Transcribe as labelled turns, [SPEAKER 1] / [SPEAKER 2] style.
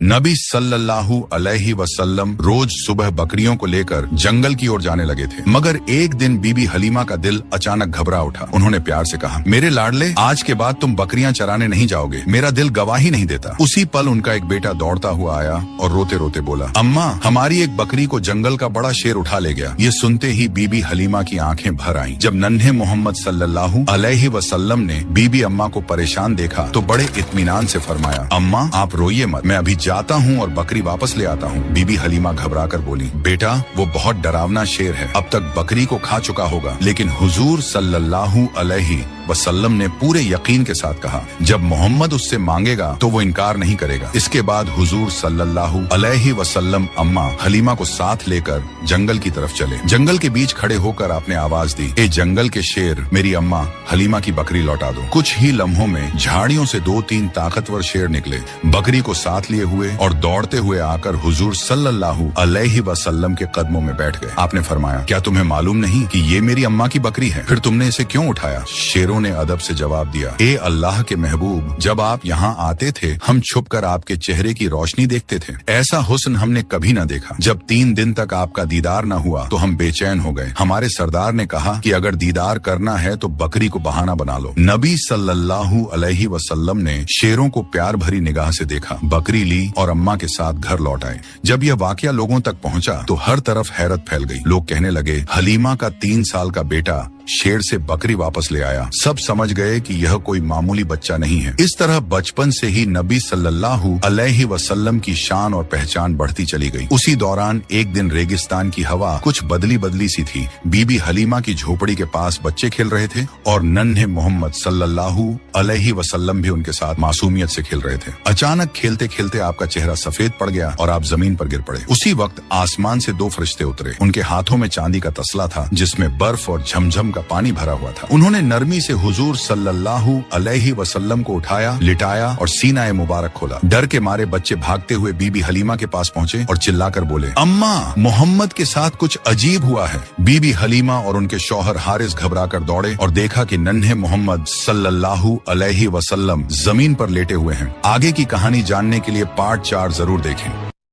[SPEAKER 1] नबी सल्लल्लाहु अलैहि वसल्लम रोज सुबह बकरियों को लेकर जंगल की ओर जाने लगे थे, मगर एक दिन बीबी हलीमा का दिल अचानक घबरा उठा। उन्होंने प्यार से कहा, मेरे लाडले, आज के बाद तुम बकरियां चराने नहीं जाओगे, मेरा दिल गवाही नहीं देता। उसी पल उनका एक बेटा दौड़ता हुआ आया और रोते रोते बोला, अम्मा, हमारी एक बकरी को जंगल का बड़ा शेर उठा ले गया। ये सुनते ही बीबी हलीमा की आंखें भर आईं। जब नन्हे मोहम्मद सल्लल्लाहु अलैहि वसल्लम ने बीबी अम्मा को परेशान देखा तो बड़े इत्मीनान से फरमाया, अम्मा आप रोइए मत, मैं अभी जाता हूँ और बकरी वापस ले आता हूँ। बीबी हलीमा घबरा कर बोली, बेटा वो बहुत डरावना शेर है, अब तक बकरी को खा चुका होगा। लेकिन हुजूर सल्लल्लाहु अलैहि वसल्लम ने पूरे यकीन के साथ कहा, जब मोहम्मद उससे मांगेगा तो वो इनकार नहीं करेगा। इसके बाद हुजूर सल्लल्लाहु अलैहि वसल्लम अम्मा हलीमा को साथ लेकर जंगल की तरफ चले। जंगल के बीच खड़े होकर आपने आवाज दी, ए जंगल के शेर, मेरी अम्मा हलीमा की बकरी लौटा दो। कुछ ही लम्हों में झाड़ियों से 2-3 ताकतवर शेर निकले, बकरी को साथ लिए हुए और दौड़ते हुए आकर हुजूर सल्लल्लाहु अलैहि वसल्लम के कदमों में बैठ गए। आपने फरमाया, क्या तुम्हें मालूम नहीं कि ये मेरी अम्मा की बकरी है? फिर तुमने इसे क्यों उठाया? शेरों ने अदब से जवाब दिया, ए अल्लाह के महबूब, जब आप यहाँ आते थे हम छुपकर आपके चेहरे की रोशनी देखते थे। ऐसा हुस्न हमने कभी न देखा। जब 3 दिन तक आपका दीदार न हुआ तो हम बेचैन हो गए। हमारे सरदार ने कहा कि अगर दीदार करना है तो बकरी को बहाना बना लो। नबी सल्लल्लाहु अलैहि वसल्लम ने शेरों को प्यार भरी निगाह से देखा, बकरी ली और अम्मा के साथ घर लौट आए। जब यह वाकया लोगों तक पहुंचा तो हर तरफ हैरत फैल गई। लोग कहने लगे, हलीमा का 3 साल का बेटा शेर से बकरी वापस ले आया। सब समझ गए कि यह कोई मामूली बच्चा नहीं है। इस तरह बचपन से ही नबी सल्लल्लाहु अलैहि वसल्लम की शान और पहचान बढ़ती चली गई। उसी दौरान एक दिन रेगिस्तान की हवा कुछ बदली बदली सी थी। बीबी हलीमा की झोपड़ी के पास बच्चे खेल रहे थे और नन्हे मोहम्मद सल्लल्लाहु अलैहि वसल्लम भी उनके साथ मासूमियत से खेल रहे थे। अचानक खेलते खेलते आपका चेहरा सफेद पड़ गया और आप जमीन पर गिर पड़े। उसी वक्त आसमान से 2 फरिश्ते उतरे। उनके हाथों में चांदी का तसला था जिसमें बर्फ और झमझम का पानी भरा हुआ था। उन्होंने नरमी से हुजूर सल्लल्लाहु अलैहि वसल्लम को उठाया, लिटाया और सीना मुबारक खोला। डर के मारे बच्चे भागते हुए बीबी हलीमा के पास पहुंचे और चिल्लाकर बोले, अम्मा, मोहम्मद के साथ कुछ अजीब हुआ है। बीबी हलीमा और उनके शौहर हारिस घबरा कर दौड़े और देखा कि नन्हे मोहम्मद सल्लल्लाहु अलैहि वसल्लम जमीन पर लेटे हुए हैं। आगे की कहानी जानने के लिए पार्ट 4 जरूर देखें।